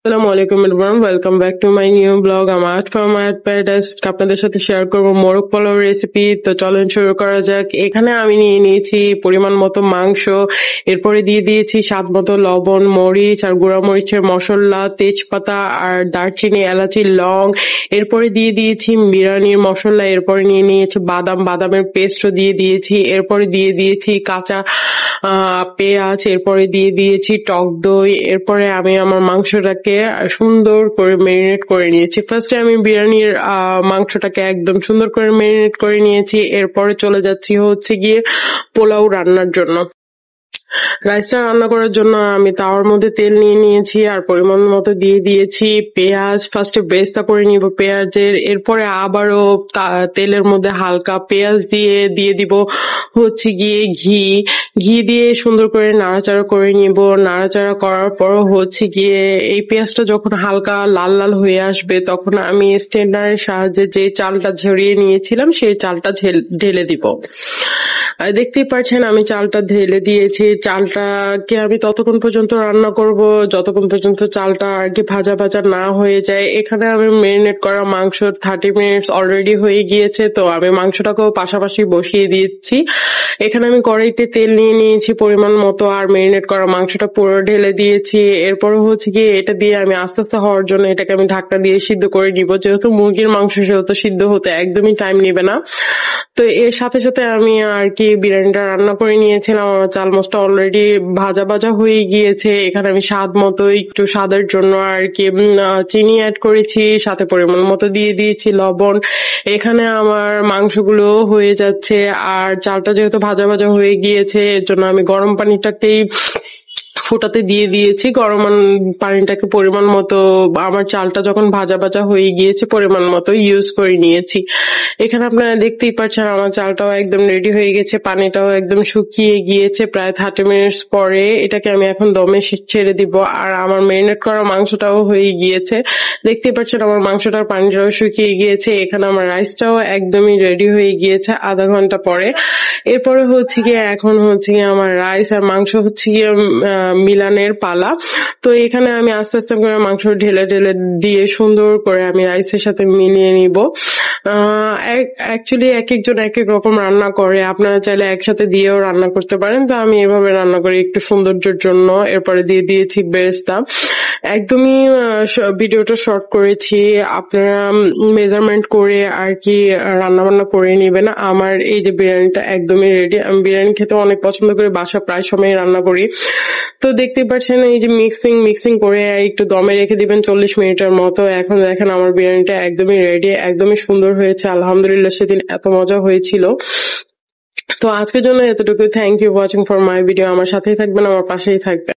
আসসালামু আলাইকুম everyone, welcome back to my new blog. আমার ফ্রম মাই প্যারাডাইস আপনাদের সাথে শেয়ার করব মোরগ পোলাও রেসিপি। তো চলেন শুরু করা যাক। এখানে আমি নিয়ে নিয়েছি পরিমাণ মতো মাংস, এরপরে দিয়ে দিয়েছি স্বাদ মতো লবণ, মরিচ আর গুঁড়া মরিচের মশলা, তেজপাতা আর দারচিনি, এলাচি, লং। এরপরে দিয়ে দিয়েছি বিরিয়ানির মশলা, এরপরে নিয়ে নিয়েছি বাদামের পেস্টও দিয়ে দিয়েছি, এরপরে দিয়ে দিয়েছি কাঁচা পেঁয়াজ, এরপরে দিয়ে দিয়েছি টক দই। এরপরে আমি আমার মাংসটাকে সুন্দর করে মেরিনেট করে নিয়েছি। ফার্স্টে আমি বিরিয়ানির মাংসটাকে একদম সুন্দর করে মেরিনেট করে নিয়েছি। এরপরে চলে যাচ্ছি হচ্ছে গিয়ে পোলাও রান্নার জন্য। রাইসটা রান্না করার জন্য আমি তাওয়ার মধ্যে তেল নিয়ে নিয়েছি আর পরিমাণ মতো দিয়ে দিয়েছি পেঁয়াজ। ফার্স্টে বেরেস্তা করে নিব পেঁয়াজের, এরপরে আবারও তেলের মধ্যে হালকা পেঁয়াজ দিয়ে দিব হচ্ছে গিয়ে ঘি দিয়ে সুন্দর করে নাড়াচাড়া করে নিব। নাড়াচাড়া করার পর হচ্ছে গিয়ে এই পেঁয়াজটা যখন হালকা লাল লাল হয়ে আসবে তখন আমি স্ট্রেনারের সাহায্যে যে চালটা ঝরিয়ে নিয়েছিলাম সেই চালটা ঢেলে দিব। দেখতেই পাচ্ছেন আমি চালটা ঢেলে দিয়েছি। চালটাকে আমি ততক্ষণ পর্যন্ত রান্না করব যতক্ষণ পর্যন্ত চালটা আর কি ভাজা ভাজা না হয়ে যায়। এখানে আমি মেরিনেট করা মাংস 30 মিনিটস অলরেডি হয়ে গিয়েছে, তো আমি মাংসটাকেও পাশাপাশি বসিয়ে দিচ্ছি। এখানে আমি কড়াইতে তেল নিয়ে নিয়েছি পরিমাণ মতো আর মেরিনেট করা মাংসটা পুরো ঢেলে দিয়েছি। এরপর হচ্ছে গিয়ে এটা দিয়ে আমি আস্তে আস্তে হওয়ার জন্য এটাকে আমি ঢাকনা দিয়ে সিদ্ধ করে নিব। যেহেতু মুরগির মাংস সেহেতু সিদ্ধ হতে একদমই টাইম নেবে না। তো এর সাথে সাথে আমি আর কি বিরিয়ানিটা রান্না করে নিয়েছিলাম। আমার চাল মাছটা অলরেডি ভাজা ভাজা হয়ে গিয়েছে। এখানে আমি স্বাদ মতো একটু স্বাদের জন্য আর কি চিনি অ্যাড করেছি, সাথে পরিমাণ মতো দিয়ে দিয়েছি লবণ। এখানে আমার মাংসগুলো হয়ে যাচ্ছে আর চালটা যেহেতু ভাজা ভাজা হয়ে গিয়েছে এর জন্য আমি গরম পানিটাকেই ফোটাতে দিয়ে দিয়েছি। গরম পানিটাকে পরিমাণ মতো আমার চালটা যখন ভাজা ভাজা হয়ে গিয়েছে পরিমাণ মতো ইউজ করে নিয়েছি। এখানে আপনারা দেখতেই পাচ্ছেন আমার চালটাও একদম রেডি হয়ে গেছে, পানিটাও একদম শুকিয়ে গিয়েছে। প্রায় 30 মিনিটস পরে এটাকে আমি এখন দমে ছেড়ে দিব। আর আমার মেরিনেট করা মাংসটাও হয়ে গিয়েছে। দেখতেই পাচ্ছেন আমার মাংসটার পানিটাও শুকিয়ে গিয়েছে। এখানে আমার রাইসটাও একদমই রেডি হয়ে গিয়েছে আধা ঘন্টা পরে। এরপরে হচ্ছে গিয়ে এখন হচ্ছে গিয়ে আমার রাইস আর মাংস হচ্ছে গিয়ে মিলানের পালা। তো এখানে আমি আস্তে আস্তে করে মাংস ঢেলে ঢেলে দিয়ে সুন্দর করে আমি রাইসের সাথে মিলিয়ে নিব। অ্যাকচুয়ালি এক একজন এক এক রকম রান্না করে, আপনারা চাইলে একসাথে দিয়েও রান্না করতে পারেন। তো আমি এভাবে রান্না করি একটু সৌন্দর্যের জন্য। এরপরে দিয়ে দিয়েছি বেরেস্তা। একদমই ভিডিওটা শর্ট করেছি, আপনারা মেজারমেন্ট করে আর কি রান্না বান্না করে নিবেন। আমার এই যে বিরিয়ানিটা একদমই রেডি। আমি বিরিয়ানি খেতে অনেক পছন্দ করি, বাসা প্রায় সময় রান্না করি। তো দেখতে পাচ্ছেন এই যে মিক্সিং করে একটু দমে রেখে দিবেন 40 মিনিটের মতো। এখন দেখেন আমার বিরিয়ানিটা একদমই রেডি, একদমই সুন্দর হয়েছে আলহামদুলিল্লাহ। সেদিন এত মজা হয়েছিল। তো আজকের জন্য এতটুকু। Thank you watching for my video. আমার সাথেই থাকবেন, আমার পাশেই থাকবেন।